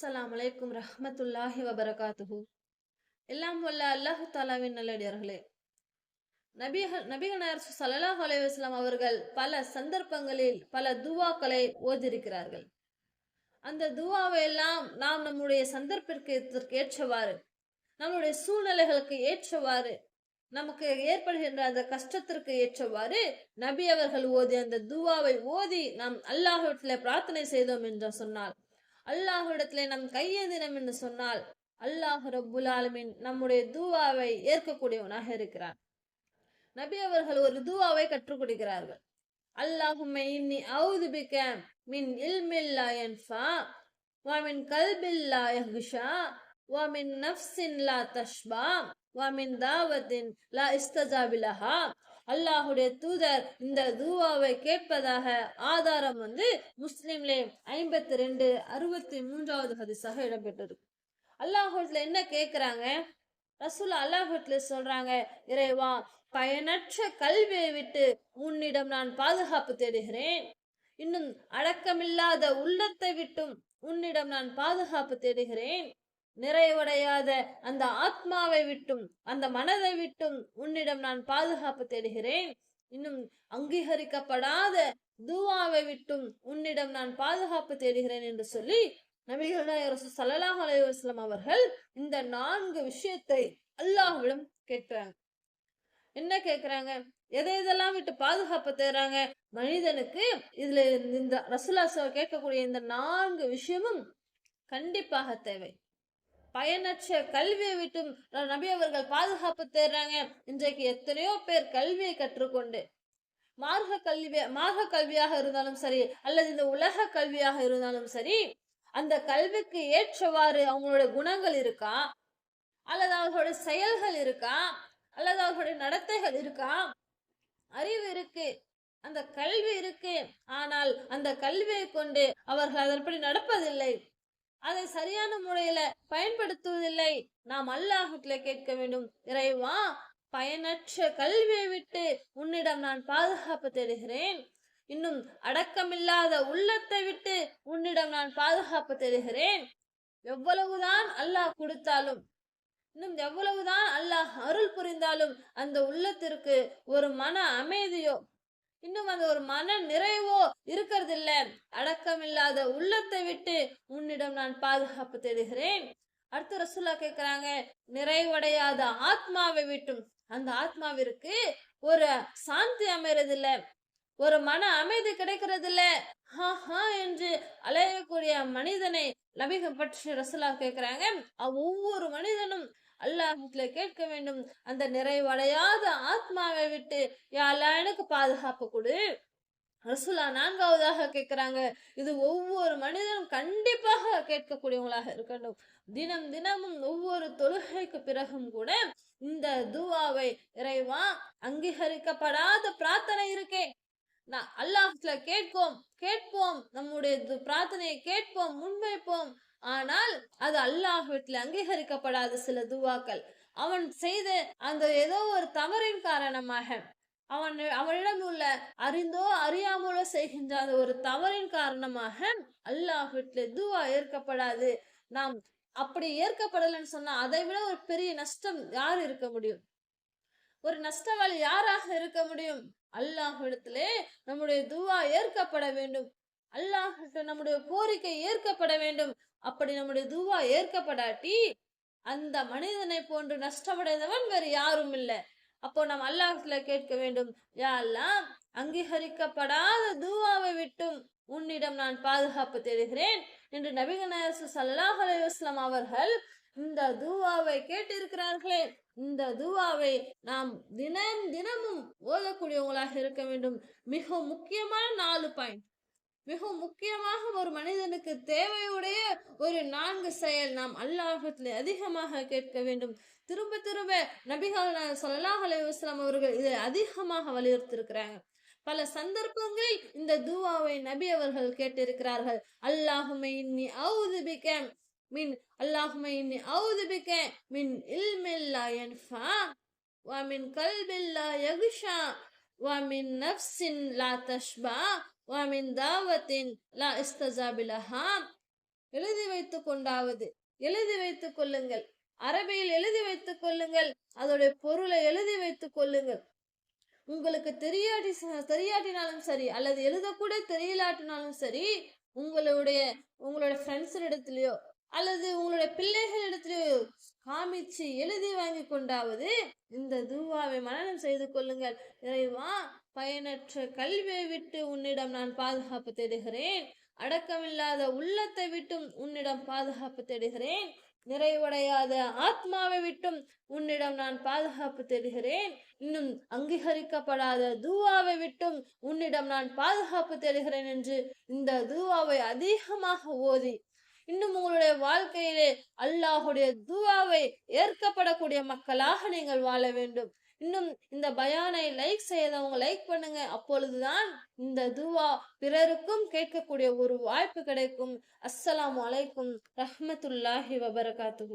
அஸ்ஸலாமு அலைக்கும் ரஹ்மத்துல்லாஹி வபரகாத்துஹு. எல்லாம் வல்ல அல்லாஹு தாலாவின் நல்லடியார்களே, நபிகள் நாயகம் ஸல்லல்லாஹு அலைஹி வஸல்லம் அவர்கள் பல சந்தர்ப்பங்களில் பல துவாக்களை ஓதியிருக்கிறார்கள். அந்த துவாவை எல்லாம் நாம் நம்முடைய சந்தர்ப்பத்திற்கு ஏற்றவாறு, நம்முடைய சூழ்நிலைகளுக்கு ஏற்றவாறு, நமக்கு ஏற்படுகின்ற அந்த கஷ்டத்திற்கு ஏற்றவாறு நபி அவர்கள் ஓதி அந்த துவாவை ஓதி நாம் அல்லாஹ்விடத்திலே பிரார்த்தனை செய்தோம் என்று சொன்னால், அல்லாஹ்விடத்திலே நாம் கையேந்தினம் என்று சொன்னால், அல்லாஹ் ரப்புல் ஆலமீன் நம்முடைய துவாவை ஏற்கக்கூடியவனாக இருக்கிறார். நபி அவர்கள் ஒரு துவாவை கற்றுக் கொடுக்கிறார்கள். அல்லாஹும்ம இன்னி அஊது பிக மின் இல்மில் லா யன்ஃபா வ மின் கல்பில் லா யஹ்ஷா வ மின் நஃப்ஸின் லா தஷ்பா வ மின் தாவத்தின் லா இஸ்தஜாபு லஹா. அல்லாஹுடைய தூதர் இந்த துவாவை கேட்பதாக ஆதாரம் முஸ்லிம்லே 5263வது ஹதீஸாக இடம்பெற்றிருக்கு. அல்லாஹ்விடத்துல என்ன கேட்கிறாங்க? ரசூல் அல்லாஹ்விடத்துல சொல்றாங்க, இறைவா, பயனற்ற கல்வியை விட்டு உன்னிடம் நான் பாதுகாப்பு தேடுகிறேன். இன்னும் அடக்கமில்லாத உள்ளத்தை விட்டும் உன்னிடம் நான் பாதுகாப்பு தேடுகிறேன். நிறைவடையாத அந்த ஆத்மாவை விட்டும் அந்த மனதை விட்டும் உன்னிடம் நான் பாதுகாப்பு தேடுகிறேன். இன்னும் அங்கீகரிக்கப்படாத துஆவை விட்டும் உன்னிடம் நான் பாதுகாப்பு தேடுகிறேன் என்று சொல்லி நபிகள் நாயகம் ஸல்லல்லாஹு அலைஹி வஸல்லம் அவர்கள் இந்த 4 விஷயத்தை அல்லாஹ்விடம் கேட்கிறாங்க. என்ன கேட்கிறாங்க? எதெல்லாம் விட்டு பாதுகாப்பு தேடுறாங்க? மனிதனுக்கு இதுல இந்த ரசூலுல்லாஹ் கேட்கக்கூடிய இந்த 4 விஷயமும் கண்டிப்பாக தேவை. பயனற்ற கல்வியை விட்டும் நபி அவர்கள் பாதுகாப்பு தேடுறாங்க. இன்றைக்கு எத்தனையோ பேர் கல்வியை கற்றுக்கொண்டு மார்க்க கல்வியாக இருந்தாலும் சரி, அல்லது இந்த உலக கல்வியாக இருந்தாலும் சரி, அந்த கல்விக்கு ஏற்றவாறு அவங்களுடைய குணங்கள் இருக்கா, அல்லது அவர்களுடைய செயல்கள் இருக்கா, அல்லது அவர்களுடைய நடத்தைகள் இருக்கா? அறிவு இருக்கு, அந்த கல்வி இருக்கு, ஆனால் அந்த கல்வியை கொண்டு அவர்கள் அதன்படி நடப்பதில்லை, அதை சரியான முறையில பயன்படுத்துவதில்லை. நாம் அல்லாஹ்விடத்திலே கேட்க வேண்டும், இறைவா, பயனற்ற கல்வியை விட்டு உன்னிடம் நான் பாதுகாப்பு தேடுகிறேன். இன்னும் அடக்கமில்லாத உள்ளத்தை விட்டு உன்னிடம் நான் பாதுகாப்பு தேடுகிறேன். எவ்வளவுதான் அல்லாஹ் கொடுத்தாலும், இன்னும் எவ்வளவுதான் அல்லாஹ் அருள் புரிந்தாலும் அந்த உள்ளத்திற்கு ஒரு மன அமைதியோ, இன்னும் அந்த ஒரு மன நிறைவோ இருக்கிறது இல்ல. அடக்கமில்லாத உள்ளத்தை விட்டு உன்னிடம் நான் பாதுகாப்பு தேடுகிறேன். அடுத்த ரசூலுல்லாஹ் கேட்கிறாங்க, நிறைவடையாத ஆத்மாவை விட்டும், அந்த ஆத்மாவிற்கு ஒரு சாந்தி அமைறது இல்ல, ஒரு மன அமைதி கிடைக்கிறது இல்ல, என்று அலையக்கூடிய மனிதனை நபிகள் பற்றி ரசூலுல்லாஹ் கேட்கிறாங்க. ஒவ்வொரு மனிதனும் அல்லாஹ்விடத்திலே கேட்க வேண்டும், அந்த நிறைவடையாத ஆத்மாவை விட்டு யா அல்லாஹ் எனக்கு பாதுகாப்பு கொடு. ரசூலுல்லாஹ் 4வதாக கேட்கிறாங்க. இது ஒவ்வொரு மனிதனும் கண்டிப்பாக கேட்கக்கூடியவங்களாக இருக்கணும். தினமும் ஒவ்வொரு தொழுகைக்கு பிறகும் கூட இந்த துஆவை, இறைவா, அங்கீகரிக்கப்படாத பிரார்த்தனை இருக்கே, நான் அல்லாஹ்விடத்திலே கேட்போம், நம்முடைய பிரார்த்தனையை கேட்போம், முன்வைப்போம். ஆனால் அது அல்லாஹ்விடத்திலே அங்கீகரிக்கப்படாத சில துவாக்கள், அவன் செய்த அந்த ஏதோ ஒரு தவறின் காரணமாக, அவனிடம் உள்ள அறிந்தோ அறியாமலோ செய்கின்ற அந்த ஒரு தவறின் காரணமாக அல்லாஹ்விடத்திலே துவா ஏற்கப்படாது. நாம் அப்படி ஏற்கப்படலைன்னு சொன்னா அதை விட ஒரு பெரிய நஷ்டம் யார் இருக்க முடியும்? ஒரு நஷ்டவாளி யாராக இருக்க முடியும்? அல்லாஹ்விடத்திலே நம்முடைய துவா ஏற்கப்பட வேண்டும். அல்லாஹ்விட்ட நம்முடைய கோரிக்கை ஏற்கப்பட வேண்டும். அப்படி நம்முடைய துவா ஏற்கப்படாட்டி அந்த மனிதனை போன்று நஷ்டமடைந்தவன் வேறு யாரும் இல்லை. அப்போ நாம் அல்லாஹ்விடத்திலே கேட்க வேண்டும், யா அல்லாஹ், அங்கீகரிக்கப்படாத துவாவை விட்டும் உன்னிடம் நான் பாதுகாப்பு தேடுகிறேன் என்று நபிகள் நாயகம் ஸல்லல்லாஹு அலைஹி வஸல்லம் அவர்கள் இந்த துவாவை கேட்டிருக்கிறார்களே. இந்த துவாவை நாம் தினமும் ஓதக்கூடியவங்களாக இருக்க வேண்டும். மிக முக்கியமான 4 பாயிண்ட், மிக முக்கியமாக ஒரு மனிதனுக்கு தேவையுடைய ஒரு 4 செயல் நாம் அல்லாஹ்விடத்திலே அதிகமாக கேட்க வேண்டும். திரும்ப நபிகள் ஸல்லல்லாஹு அலைஹி வஸல்லம் அவர்கள் இதை அதிகமாக வலியுறுத்தியிருக்கிறாங்க. பல சந்தர்ப்பங்களில் இந்த துஆவை நபி அவர்கள் கேட்டிருக்கிறார்கள். அல்லாஹும்ம இன்னி அஊது பிக மின் இல்மில் லா யன்ஃபா வ மின் கல்பில் லா யக்ஷா வ மின் நஃப்ஸின் லா தஷ்பா வ மின் தாவத்தின் லா இஸ்தஜாபு லஹா. எழுதி வைத்துக் கொண்டாவது எழுதி வைத்துக் கொள்ளுங்கள். அரபியில் எழுதி வைத்துக் கொள்ளுங்கள். அதோடைய பொருளை எழுதி வைத்துக் கொள்ளுங்கள். உங்களுக்கு தெரியாட்டினாலும் சரி, அல்லது எழுதக்கூட தெரியலாட்டினாலும் சரி, உங்களுடைய ஃப்ரெண்ட்ஸ் இடத்துலயோ அல்லது உங்களுடைய பிள்ளைகளிடத்திலயோ காமிச்சு எழுதி வாங்கி கொண்டாவது இந்த துவாவை மனனம் செய்து கொள்ளுங்கள். இறைவா, பயனற்ற கல்வியை விட்டு உன்னிடம் நான் பாதுகாப்பு தேடுகிறேன். அடக்கமில்லாத உள்ளத்தை விட்டும் உன்னிடம் பாதுகாப்பு தேடுகிறேன். நிறைவடையாத ஆத்மாவை விட்டும் உன்னிடம் நான் பாதுகாப்பு தேடுகிறேன். இன்னும் அங்கீகரிக்கப்படாத துவாவை விட்டும் உன்னிடம் நான் பாதுகாப்பு தேடுகிறேன் என்று இந்த துவாவை அதிகமாக ஓதி இன்னும் உங்களுடைய வாழ்க்கையிலே அல்லாஹுடைய துவாவை ஏற்கப்படக்கூடிய மக்களாக நீங்கள் வாழ வேண்டும். இன்னும் இந்த பயானை லைக் செய்தவங்க லைக் பண்ணுங்க. அப்பொழுதுதான் இந்த துவா பிறருக்கும் கேட்கக்கூடிய ஒரு வாய்ப்பு கிடைக்கும். அஸ்ஸலாமு அலைக்கும் ரஹ்மத்துல்லாஹி வபரகாத்துஹு.